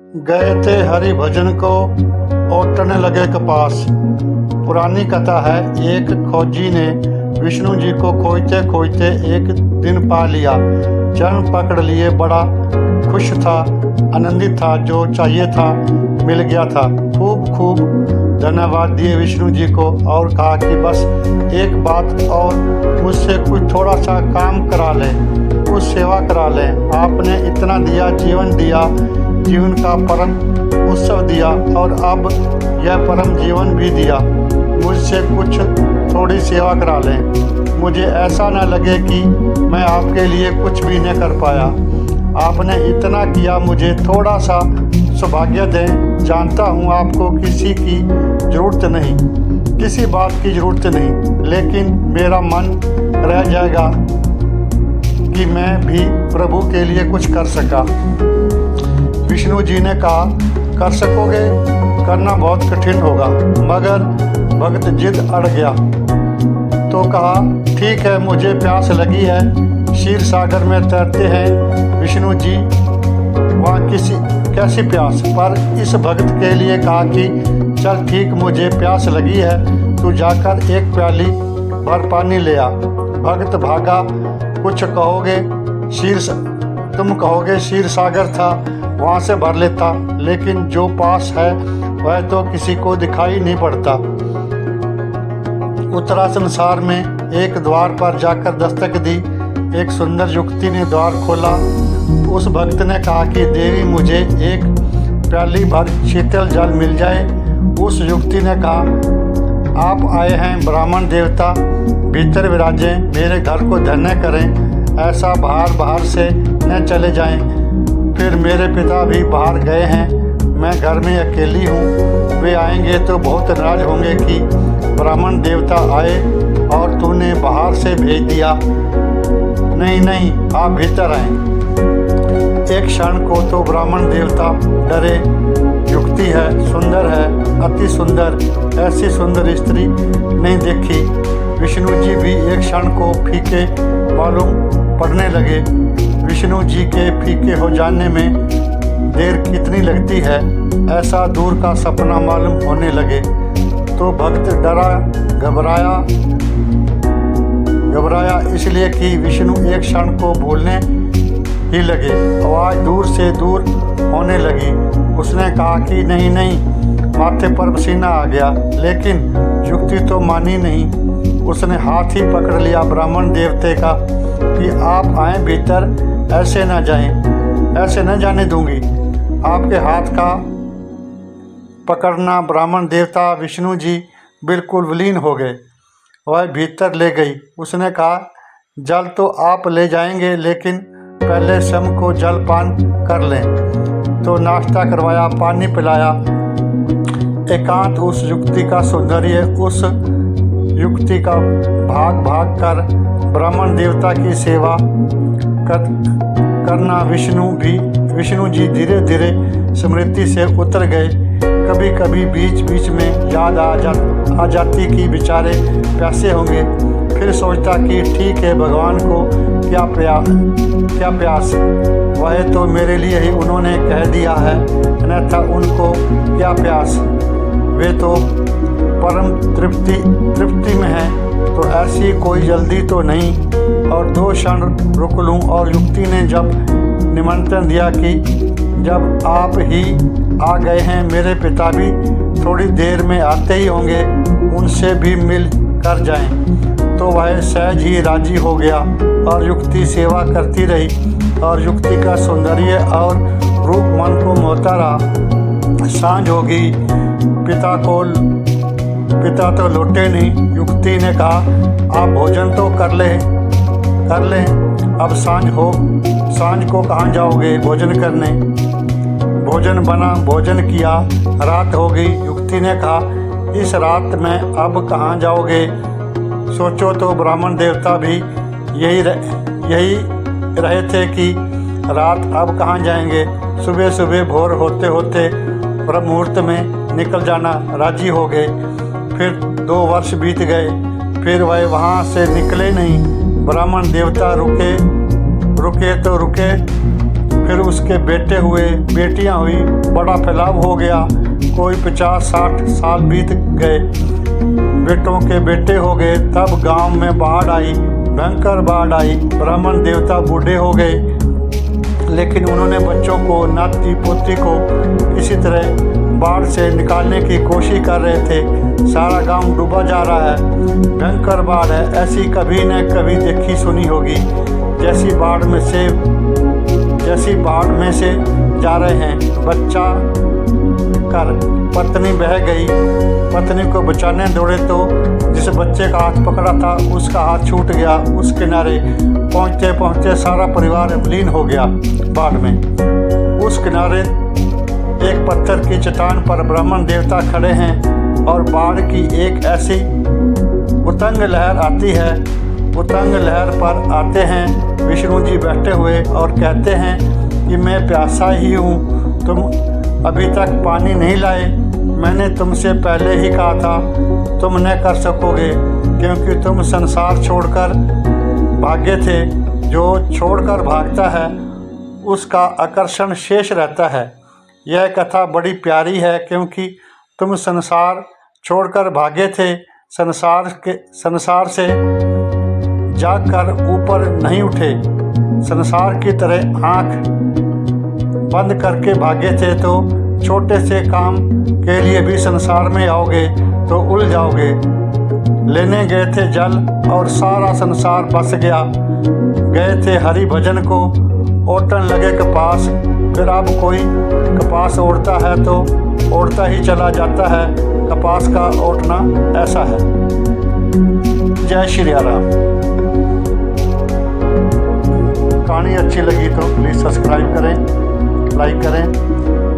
गए थे हरि भजन को ओटने लगे कपास। पुरानी कथा है, एक खोजी ने विष्णु जी को खोजते खोजते एक दिन पा लिया। चरण पकड़ लिए, बड़ा खुश था, आनंदित था, जो चाहिए था मिल गया था। खूब खूब धन्यवाद दिए विष्णु जी को और कहा कि बस एक बात और, मुझसे कुछ थोड़ा सा काम करा लें, कुछ सेवा करा लें। आपने इतना दिया, जीवन दिया, जीवन का परम उत्सव दिया और अब यह परम जीवन भी दिया। मुझसे कुछ थोड़ी सेवा करा लें। मुझे ऐसा न लगे कि मैं आपके लिए कुछ भी न कर पाया। आपने इतना किया, मुझे थोड़ा सा सौभाग्य दें। जानता हूँ आपको किसी की ज़रूरत नहीं, किसी बात की ज़रूरत नहीं, लेकिन मेरा मन रह जाएगा कि मैं भी प्रभु के लिए कुछ कर सका। विष्णु जी ने कहा, कर सकोगे, करना बहुत कठिन होगा। मगर भक्त जिद अड़ गया तो कहा, ठीक है, मुझे प्यास लगी है, क्षीर सागर में तैरते हैं। विष्णु जी वहाँ कैसी प्यास, पर इस भक्त के लिए कहा कि चल ठीक, मुझे प्यास लगी है, तू जाकर एक प्याली भर पानी ले आ। भक्त भागा। कुछ कहोगे, तुम कहोगे क्षीर सागर था, वहाँ से भर लेता, लेकिन जो पास है वह तो किसी को दिखाई नहीं पड़ता। उत्तरा संसार में एक द्वार पर जाकर दस्तक दी। एक सुंदर युवती ने द्वार खोला। उस भक्त ने कहा कि देवी, मुझे एक प्याली भर शीतल जल मिल जाए। उस युवती ने कहा, आप आए हैं ब्राह्मण देवता, भीतर विराजें, मेरे घर को धन्य करें। ऐसा बाहर से न चले जाएं। फिर मेरे पिता भी बाहर गए हैं, मैं घर में अकेली हूँ। वे आएंगे तो बहुत नाराज होंगे कि ब्राह्मण देवता आए और तूने बाहर से भेज दिया। नहीं, आप भीतर आए। एक क्षण को तो ब्राह्मण देवता डरे। युक्ति है, सुंदर है, अति सुंदर, ऐसी सुंदर स्त्री नहीं देखी। विष्णु जी भी एक क्षण को फीके मालूम पड़ने लगे। विष्णु जी के फीके हो जाने में देर कितनी लगती है, ऐसा दूर का सपना मालूम होने लगे। तो भक्त डरा, घबराया इसलिए कि विष्णु एक क्षण को भूलने ही लगे। आवाज़ दूर से दूर होने लगी। उसने कहा कि नहीं, माथे पर पसीना आ गया, लेकिन युक्ति तो मानी नहीं। उसने हाथ ही पकड़ लिया ब्राह्मण देवते का कि आप आए भीतर, ऐसे न जाएं, ऐसे न जाने दूंगी। आपके हाथ का पकड़ना। ब्राह्मण देवता विष्णु जी बिल्कुल विलीन हो गए। वह भीतर ले गई। उसने कहा, जल तो आप ले जाएंगे, लेकिन पहले स्वयं को जलपान कर लें। तो नाश्ता करवाया, पानी पिलाया। एकांत उस युक्ति का सौंदर्य, उस युक्ति का भाग कर ब्राह्मण देवता की सेवा करना। विष्णु जी धीरे धीरे स्मृति से उतर गए। कभी कभी बीच में याद आ जाती कि बेचारे प्यासे होंगे। फिर सोचता कि ठीक है, भगवान को क्या प्यास, वह तो मेरे लिए ही उन्होंने कह दिया है, अन्यथा उनको क्या प्यास, वे तो परम तृप्ति में है, तो ऐसी कोई जल्दी तो नहीं। और 2 क्षण रुक लूँ। और युक्ति ने जब निमंत्रण दिया कि जब आप ही आ गए हैं, मेरे पिता भी थोड़ी देर में आते ही होंगे, उनसे भी मिल कर जाएं। तो वह सहज ही राजी हो गया और युक्ति सेवा करती रही। और युक्ति का सौंदर्य और रूप मन को मोहता रहा। सांझ हो गई, पिता तो लौटे नहीं। युक्ति ने कहा, आप भोजन तो कर लें, अब सांझ को कहाँ जाओगे भोजन करने। भोजन बना, भोजन किया, रात हो गई। युक्ति ने कहा, इस रात में अब कहाँ जाओगे। सोचो तो ब्राह्मण देवता भी यही रहे थे कि रात अब कहाँ जाएंगे। सुबह भोर होते ब्रह्म मुहूर्त में निकल जाना राजी हो गए। फिर 2 वर्ष बीत गए, फिर वह वहाँ से निकले नहीं। ब्राह्मण देवता रुके तो रुके, फिर उसके बेटे हुए, बेटियां हुई, बड़ा फैलाव हो गया। कोई 50-60 साल बीत गए, बेटों के बेटे हो गए। तब गांव में बाढ़ आई, भयंकर बाढ़ आई। ब्राह्मण देवता बूढ़े हो गए, लेकिन उन्होंने बच्चों को, नाती पोती को किसी तरह बाढ़ से निकालने की कोशिश कर रहे थे। सारा गांव डूबा जा रहा है, भयंकर बाढ़ है, ऐसी कभी न कभी देखी सुनी होगी। जैसी बाढ़ में से जा रहे हैं, बच्चा कर पत्नी बह गई। पत्नी को बचाने दौड़े तो जिस बच्चे का हाथ पकड़ा था उसका हाथ छूट गया। उस किनारे पहुँचते पहुँचते सारा परिवार विलीन हो गया बाढ़ में। उस किनारे एक पत्थर की चट्टान पर ब्राह्मण देवता खड़े हैं और बाढ़ की एक ऐसी उतंग लहर आती है। उतंग लहर पर आते हैं विष्णु जी बैठे हुए और कहते हैं कि मैं प्यासा ही हूँ, तुम अभी तक पानी नहीं लाए। मैंने तुमसे पहले ही कहा था तुम न कर सकोगे, क्योंकि तुम संसार छोड़कर भागे थे। जो छोड़कर भागता है उसका आकर्षण शेष रहता है। यह कथा बड़ी प्यारी है, क्योंकि तुम संसार छोड़कर भागे थे, संसार से जागकर ऊपर नहीं उठे। संसार की तरह आँख बंद करके भागे थे तो छोटे से काम के लिए भी संसार में आओगे तो उल जाओगे। लेने गए थे जल और सारा संसार बस गया। गए थे हरि भजन को, ओटन लगे कपास। फिर अब कोई कपास ओढ़ता है तो ओढ़ता ही चला जाता है। कपास का ओटना ऐसा है। जय श्री राम। कहानी अच्छी लगी तो प्लीज़ सब्सक्राइब करें, लाइक करें।